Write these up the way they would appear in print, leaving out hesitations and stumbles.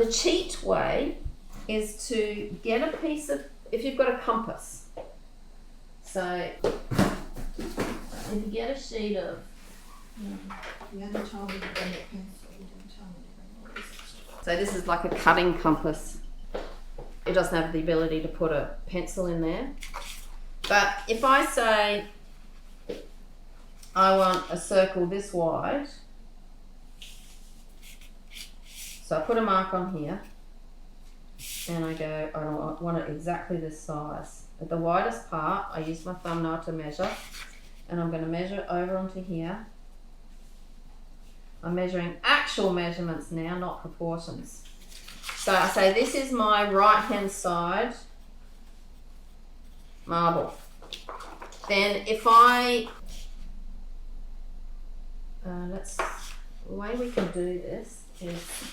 the cheat way is to get a piece of, if you've got a compass. So if you get a sheet of, You only told me to bring a pencil, you didn't tell me to bring all this stuff. so this is like a cutting compass. It doesn't have the ability to put a pencil in there. But if I say I want a circle this wide, so I put a mark on here and I go, I want it exactly this size. At the widest part, I use my thumbnail to measure, and I'm going to measure it over onto here. I'm measuring actual measurements now, not proportions. So I say this is my right hand side marble. Then if I, the way we can do this is,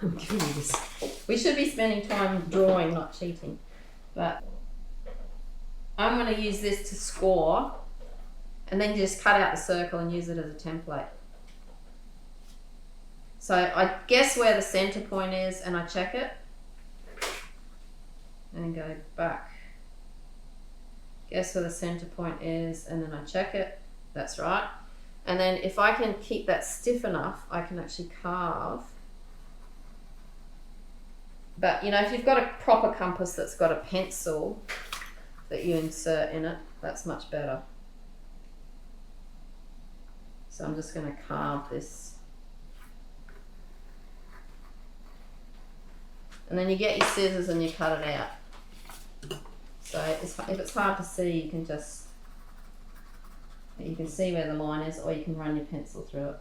I'm giving you this. We should be spending time drawing, not cheating. But I'm going to use this to score, and then just cut out the circle and use it as a template. So I guess where the center point is and I check it and go back. Guess where the center point is and then I check it. That's right. And then if I can keep that stiff enough, I can actually carve. But you know, if you've got a proper compass that's got a pencil that you insert in it, that's much better. So I'm just going to carve this. And then you get your scissors and you cut it out. So if it's hard to see, you can see where the line is, or you can run your pencil through it.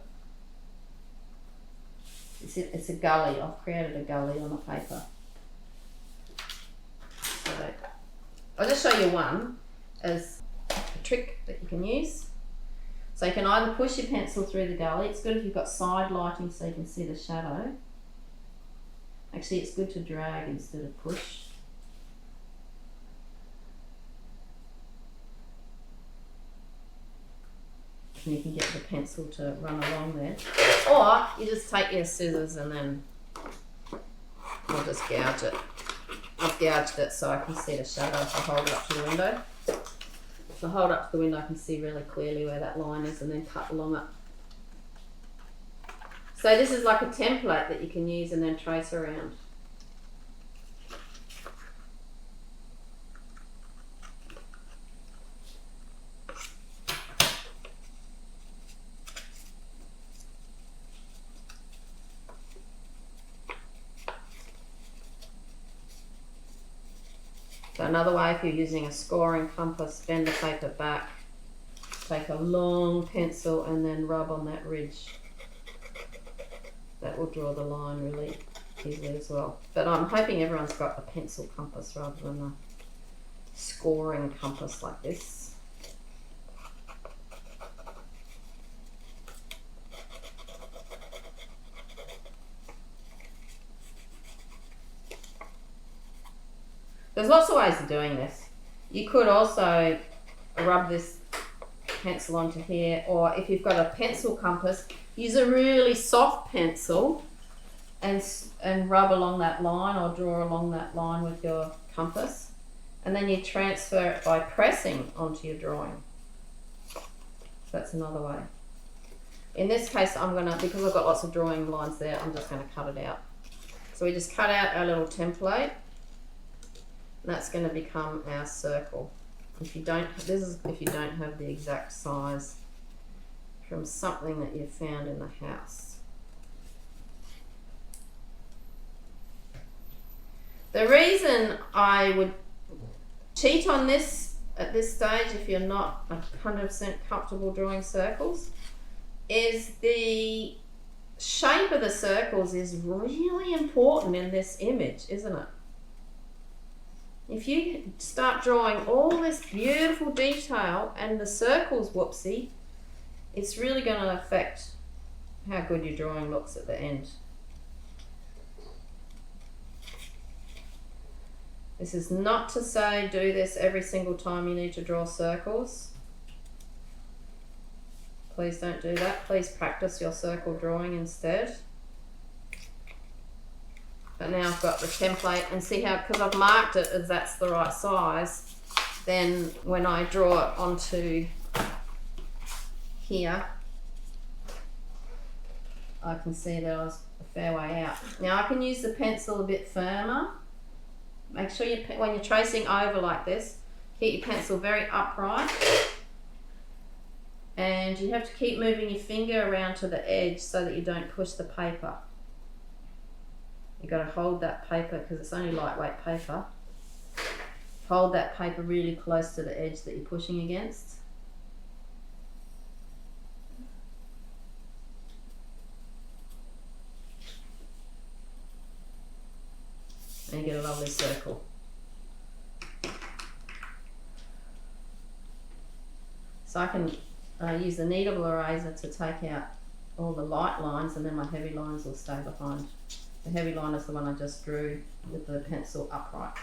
It's a gully. I've created a gully on the paper. So I'll just show you one as a trick that you can use. So you can either push your pencil through the gully. It's good if you've got side lighting so you can see the shadow. Actually, it's good to drag instead of push. And you can get the pencil to run along there. Or you just take your scissors and then I'll just gouge it. I've gouged it so I can see the shadow if I hold it up to the window. If I hold it up to the window, I can see really clearly where that line is and then cut along it. So this is like a template that you can use and then trace around. So another way, if you're using a scoring compass, bend the paper back, take a long pencil and then rub on that ridge. That will draw the line really easily as well. But I'm hoping everyone's got a pencil compass rather than a scoring compass like this. There's lots of ways of doing this. You could also rub this pencil onto here, or if you've got a pencil compass, use a really soft pencil and rub along that line or draw along that line with your compass, and then you transfer it by pressing onto your drawing. That's another way. In this case, because I've got lots of drawing lines there, I'm just going to cut it out. So we just cut out our little template. That's going to become our circle. If you don't have the exact size from something that you've found in the house. The reason I would cheat on this at this stage, if you're not 100% comfortable drawing circles, is the shape of the circles is really important in this image, isn't it? If you start drawing all this beautiful detail and the circle's whoopsie, it's really going to affect how good your drawing looks at the end. This is not to say do this every single time you need to draw circles. Please don't do that. Please practice your circle drawing instead. But now I've got the template, and see how, because I've marked it as that's the right size, then when I draw it onto here, I can see that I was a fair way out. Now I can use the pencil a bit firmer. Make sure you, when you're tracing over like this, keep your pencil very upright. And you have to keep moving your finger around to the edge so that you don't push the paper. You've got to hold that paper, because it's only lightweight paper. Hold that paper really close to the edge that you're pushing against. And you get a lovely circle. So I can use the kneadable eraser to take out all the light lines, and then my heavy lines will stay behind. The heavy line is the one I just drew with the pencil upright.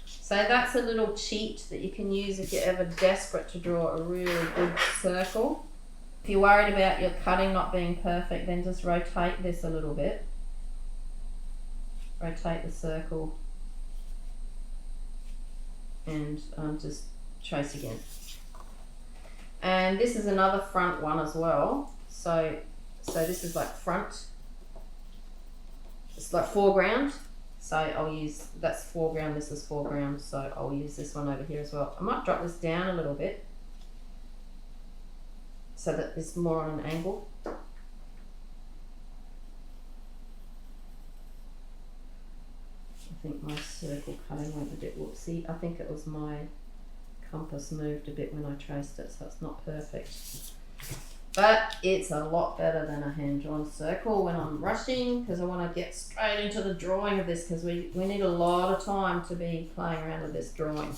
So that's a little cheat that you can use if you're ever desperate to draw a really good circle. If you're worried about your cutting not being perfect, then just rotate this a little bit. Rotate the circle and just trace again. And this is another front one as well. So this is like front. It's like foreground. So I'll use, that's foreground, this is foreground, so I'll use this one over here as well. I might drop this down a little bit so that it's more on an angle. I think my circle cutting went a bit whoopsie. I think it was my compass moved a bit when I traced it, so it's not perfect. But it's a lot better than a hand-drawn circle when I'm rushing, because I want to get straight into the drawing of this, because we need a lot of time to be playing around with this drawing.